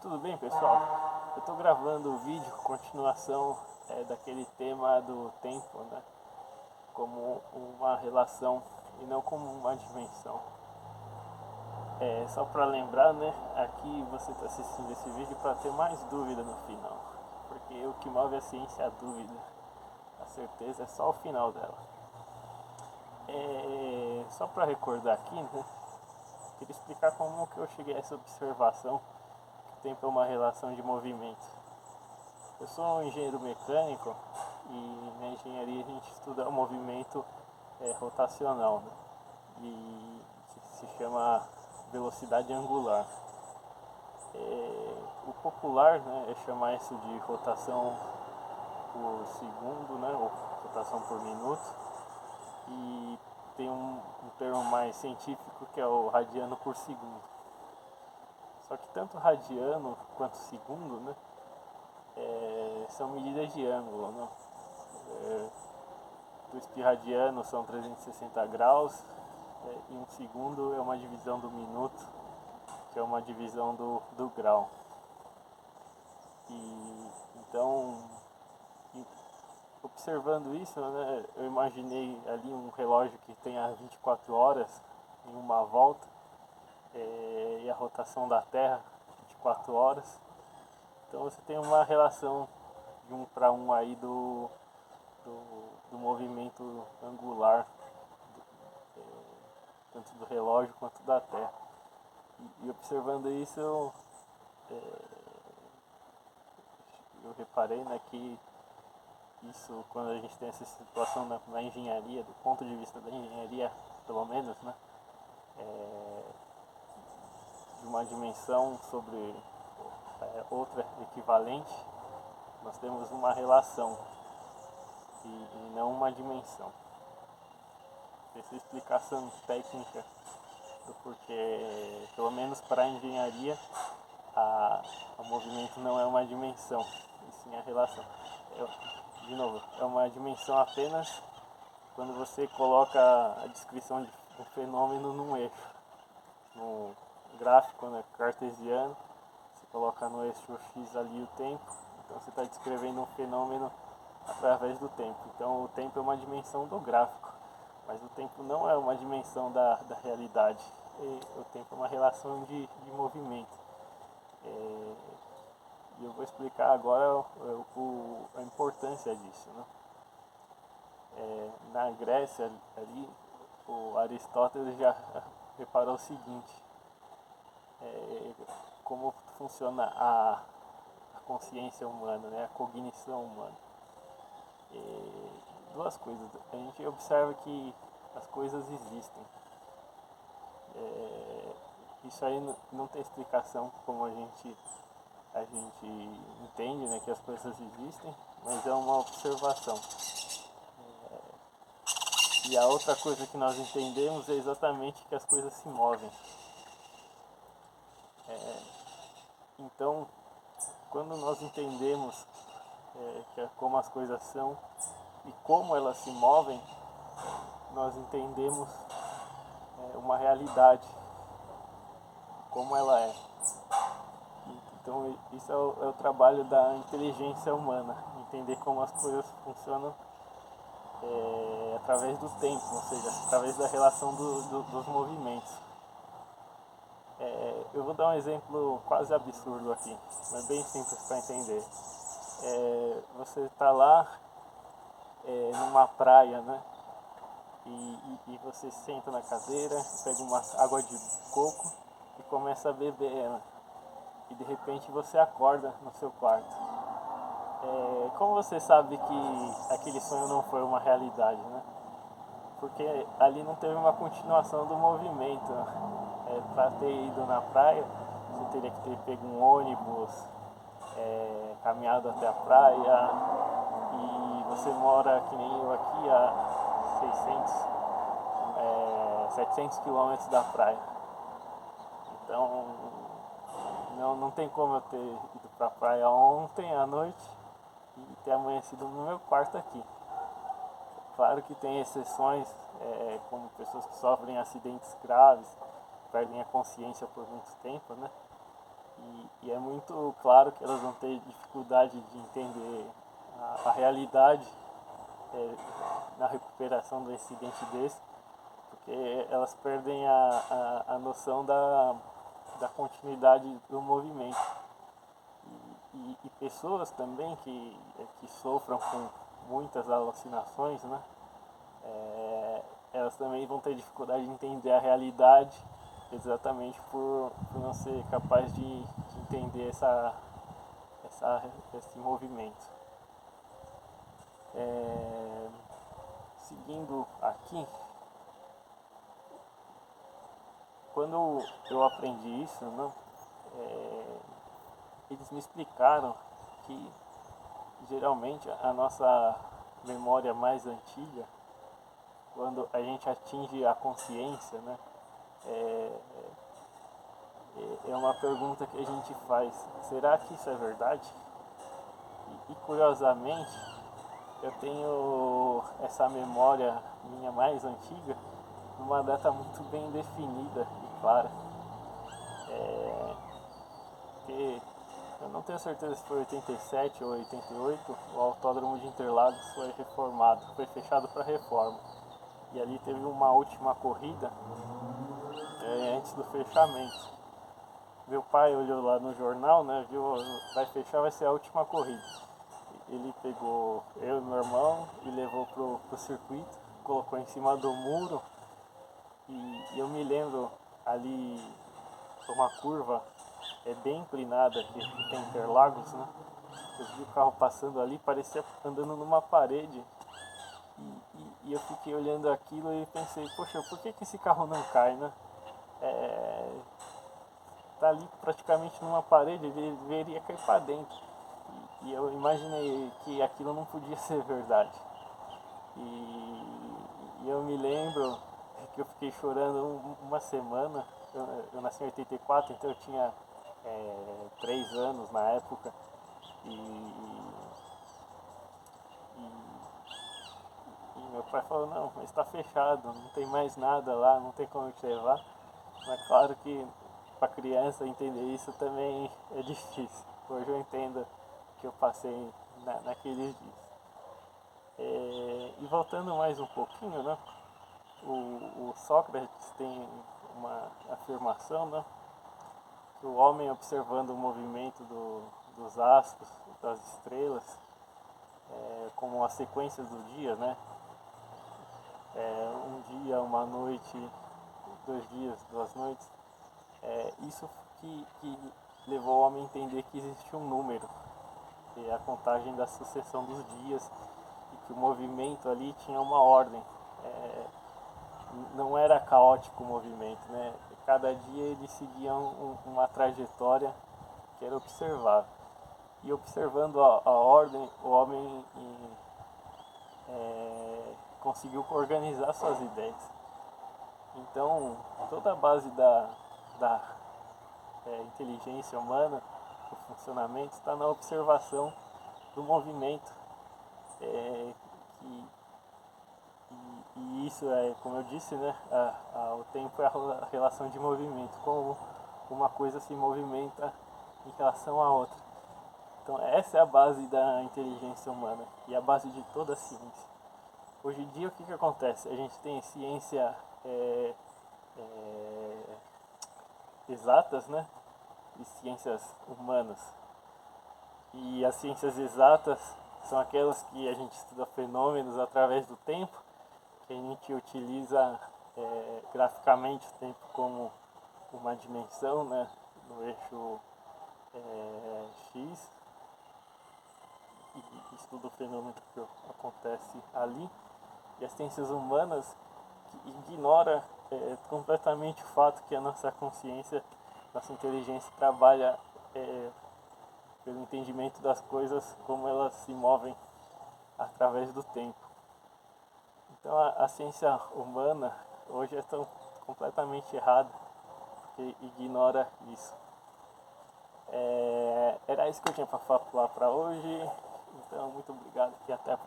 Tudo bem, pessoal? Eu estou gravando o vídeo, continuação daquele tema do tempo, né? Como uma relação e não como uma dimensão. Só para lembrar, né? Aqui você está assistindo esse vídeo para ter mais dúvida no final, porque o que move a ciência é a dúvida, a certeza é só o final dela. Só para recordar aqui, né? Queria explicar como que eu cheguei a essa observação que o tempo é uma relação de movimento. Eu sou um engenheiro mecânico e na engenharia a gente estuda o movimento rotacional, né? E que se chama velocidade angular. O popular, né, é chamar isso de rotação por segundo, né, ou rotação por minuto, e tem um termo mais científico que é o radiano por segundo. Só que tanto radiano quanto segundo, né, são medidas de ângulo, né? 2π radiano são 360 graus, e um segundo é uma divisão do minuto, que é uma divisão do grau. E então, observando isso, né, eu imaginei ali um relógio que tenha 24 horas em uma volta, e a rotação da Terra 24 horas. Então você tem uma relação de 1 para 1 aí do movimento angular, tanto do relógio quanto da Terra. E observando isso, eu reparei, né, que isso, quando a gente tem essa situação na engenharia, do ponto de vista da engenharia, pelo menos, né, de uma dimensão sobre outra equivalente, nós temos uma relação e não uma dimensão. Essa explicação técnica do porquê, pelo menos para a engenharia, o movimento não é uma dimensão, e sim a relação. De novo, é uma dimensão apenas quando você coloca a descrição de um fenômeno num eixo. No gráfico, né, cartesiano, você coloca no eixo X ali o tempo, então você está descrevendo um fenômeno através do tempo. Então o tempo é uma dimensão do gráfico, mas o tempo não é uma dimensão da realidade. E o tempo é uma relação de movimento. E eu vou explicar agora a importância disso, né? Na Grécia, ali, o Aristóteles já reparou o seguinte: como funciona a consciência humana, né? A cognição humana. Duas coisas. A gente observa que as coisas existem. Isso aí não tem explicação como a gente entende, né, que as coisas existem, mas é uma observação. E a outra coisa que nós entendemos é exatamente que as coisas se movem. Então, quando nós entendemos como as coisas são e como elas se movem, nós entendemos uma realidade, como ela é. Então isso é o trabalho da inteligência humana, entender como as coisas funcionam através do tempo, ou seja, através da relação dos movimentos. Eu vou dar um exemplo quase absurdo aqui, mas bem simples para entender. Você está lá numa praia, né? E você senta na cadeira, pega uma água de coco e começa a beber ela. E de repente você acorda no seu quarto. Como você sabe que aquele sonho não foi uma realidade, né? Porque ali não teve uma continuação do movimento. Para ter ido na praia, você teria que ter pego um ônibus, caminhado até a praia, e você mora, que nem eu aqui, a 700 quilômetros da praia. Então não tem como eu ter ido para a praia ontem à noite e ter amanhecido no meu quarto aqui. Claro que tem exceções, como pessoas que sofrem acidentes graves, perdem a consciência por muito tempo, né? E é muito claro que elas vão ter dificuldade de entender a realidade na recuperação do incidente desse, porque elas perdem a noção da continuidade do movimento. E pessoas também que sofram com muitas alucinações, né? Elas também vão ter dificuldade de entender a realidade, exatamente por não ser capaz de entender esse movimento. Seguindo aqui, quando eu aprendi isso, né, eles me explicaram que geralmente a nossa memória mais antiga, quando a gente atinge a consciência, né, é uma pergunta que a gente faz: será que isso é verdade? E curiosamente, eu tenho essa memória minha mais antiga numa data muito bem definida e clara. Porque eu não tenho certeza se foi 87 ou 88, o Autódromo de Interlagos foi reformado, foi fechado para reforma. E ali teve uma última corrida antes do fechamento. Meu pai olhou lá no jornal, né, viu, vai fechar, vai ser a última corrida. Ele pegou eu e meu irmão e levou pro circuito, colocou em cima do muro, e eu me lembro ali uma curva bem inclinada que tem Interlagos, né? Eu vi o carro passando ali, parecia andando numa parede, e eu fiquei olhando aquilo e pensei: poxa, por que esse carro não cai, né? Tá ali praticamente numa parede, ele deveria cair para dentro. E eu imaginei que aquilo não podia ser verdade. E eu me lembro que eu fiquei chorando uma semana. Eu nasci em 84, então eu tinha 3 anos na época. E meu pai falou: não, mas está fechado, não tem mais nada lá, não tem como te levar. Mas claro que para criança entender isso também é difícil. Hoje eu entendo o que eu passei naqueles dias. E voltando mais um pouquinho, né? O Sócrates tem uma afirmação, né? Que o homem, observando o movimento dos astros, das estrelas, como a sequência do dia, né? Um dia, uma noite, 2 dias, 2 noites. Isso que levou o homem a entender que existe um número, que é a contagem da sucessão dos dias, e que o movimento ali tinha uma ordem. Não era caótico o movimento, né? Cada dia ele seguia uma trajetória que era observável. E observando a ordem, o homem conseguiu organizar suas ideias. Então, toda a base da inteligência humana, do funcionamento, está na observação do movimento. E isso como eu disse, né, o tempo é a relação de movimento, como uma coisa se movimenta em relação à outra. Então essa é a base da inteligência humana e a base de toda a ciência. Hoje em dia o que acontece? A gente tem ciência exatas, né, e ciências humanas. E as ciências exatas são aquelas que a gente estuda fenômenos através do tempo, que a gente utiliza graficamente o tempo como uma dimensão, né, no eixo X, e estuda o fenômeno que acontece ali. E as ciências humanas que ignora completamente o fato que a nossa consciência, nossa inteligência trabalha pelo entendimento das coisas como elas se movem através do tempo. Então a ciência humana hoje é tão completamente errada, porque ignora isso. Era isso que eu tinha para falar para hoje. Então, muito obrigado e até a próxima.